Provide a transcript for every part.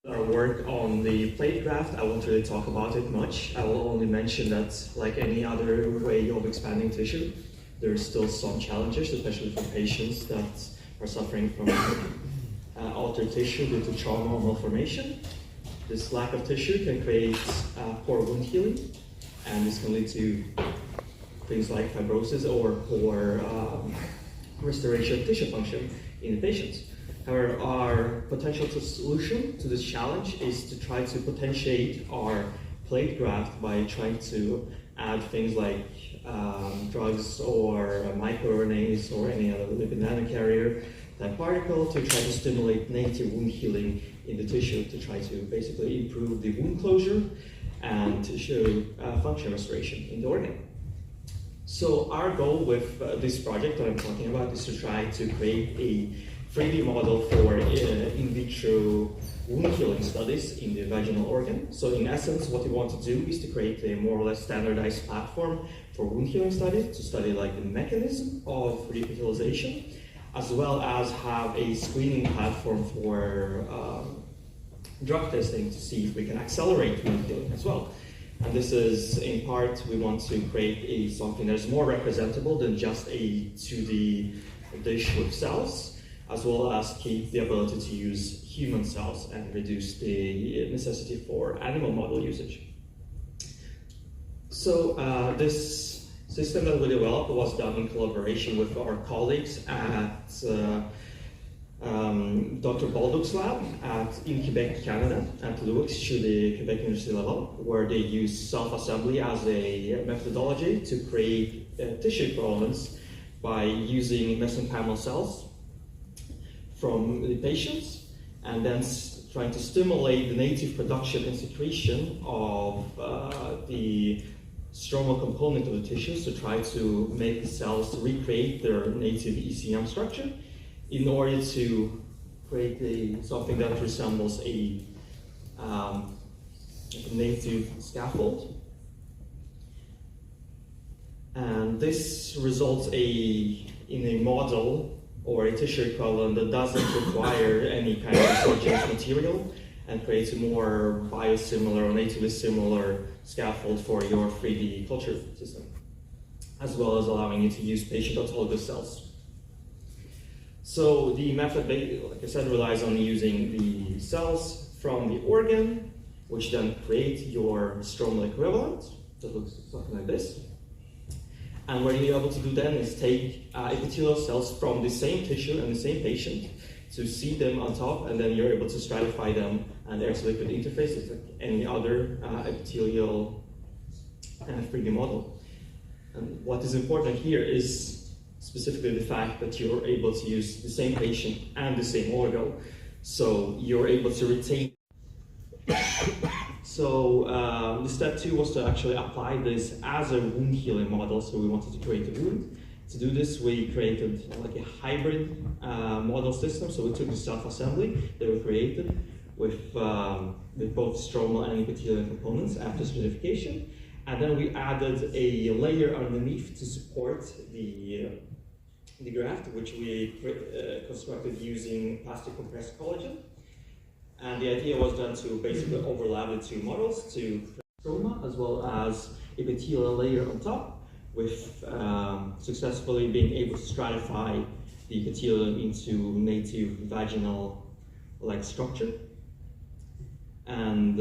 Our work on the plate graft, I won't really talk about it much. I will only mention that, like any other way of expanding tissue, there's still some challenges, especially for patients that are suffering from altered tissue due to trauma or malformation. This lack of tissue can create poor wound healing, and this can lead to things like fibrosis or poor restoration of tissue function in the patients. However, our potential solution to this challenge is to try to potentiate our plate graft by trying to add things like drugs or microRNAs or any other lipid nanocarrier type particle to try to stimulate native wound healing in the tissue to try to basically improve the wound closure and tissue function restoration in the organ. So our goal with this project that I'm talking about is to try to create a 3D model for in vitro wound healing studies in the vaginal organ. So in essence, what we want to do is to create a more or less standardized platform for wound healing studies, to study like the mechanism of revitalization, as well as have a screening platform for drug testing to see if we can accelerate wound healing as well. And this is, in part, we want to create something that is more representable than just a 2D dish with cells, as well as keep the ability to use human cells and reduce the necessity for animal model usage. So this system that we developed was done in collaboration with our colleagues at Dr. Balduc's lab in Quebec, Canada, at Lewis to the Quebec University level, where they use self-assembly as a methodology to create tissue equivalents by using mesenchymal cells from the patients, and then trying to stimulate the native production and secretion of the stromal component of the tissues to try to make the cells recreate their native ECM structure in order to create something that resembles a native scaffold. And this results in a model or a tissue equivalent that doesn't require any kind of exogenous material and creates a more biosimilar or natively similar scaffold for your 3D culture system, as well as allowing you to use patient autologous cells. So the method, like I said, relies on using the cells from the organ, which then create your stromal equivalent that looks something like this. And what you're able to do then is take epithelial cells from the same tissue and the same patient to seed them on top, and then you're able to stratify them, and there's a liquid interface. It's like any other epithelial 3D model. And what is important here is specifically the fact that you're able to use the same patient and the same organ, so you're able to retain. So the step 2 was to actually apply this as a wound healing model. So we wanted to create a wound. To do this, we created like a hybrid model system. So we took the self-assembly that we created with both stromal and epithelial components after solidification. And then we added a layer underneath to support the graft, which we constructed using plastic compressed collagen. And the idea was then to basically overlap the two models to stroma as well as epithelial layer on top, with successfully being able to stratify the epithelium into native vaginal-like structure. And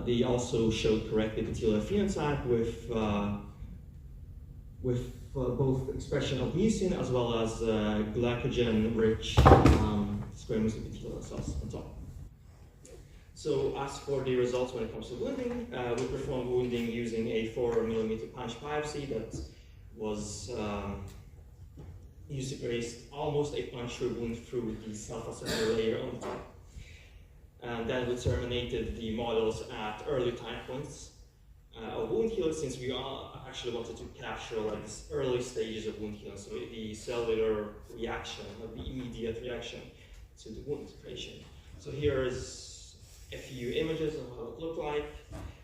they also showed correct epithelial phenotype with both expression of mucin as well as glycogen-rich squamous epithelial cells on top. So as for the results when it comes to wounding, we performed wounding using a 4mm punch biopsy that was used to create almost a puncture wound through the self-assembly layer on top. And then we terminated the models at early time points of wound healing, since we actually wanted to capture like these early stages of wound healing, so the cellular reaction, the immediate reaction to the wound creation. So here is a few images of how it looked like.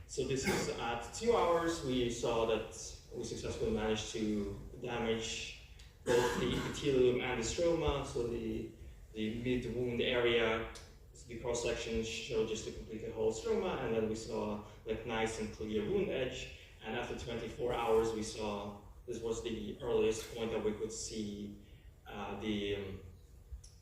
So this is at 2 hours. We saw that we successfully managed to damage both the epithelium and the stroma, so the mid-wound area is The cross section showed just a completely whole stroma, and then we saw like nice and clear wound edge. And after 24 hours, we saw this was the earliest point that we could see the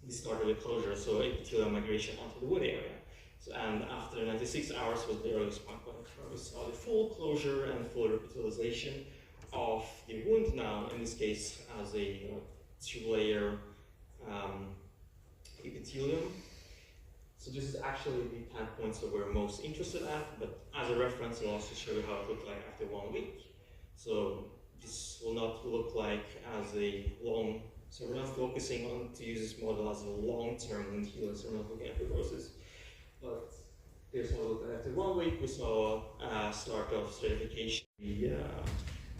start of the closure, so epithelial migration onto the wound area. So, and after 96 hours was the earliest point where we saw the full closure and full epithelialization of the wound. Now, in this case, as a two-layer epithelium. So this is actually the time points that we're most interested at, but as a reference, I'll also show you how it looked like after 1 week. So this will not look like as a long, so we're not focusing on to use this model as a long-term wound healer, so we're not looking at fibrosis. But here's how it looked like after 1 week. We saw start of stratification, the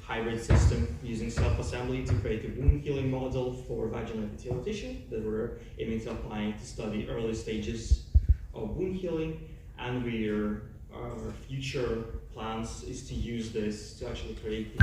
hybrid system using self-assembly to create a wound healing model for vaginal epithelial tissue that we're aiming to apply to study early stages of wound healing, and our future plans is to use this to actually create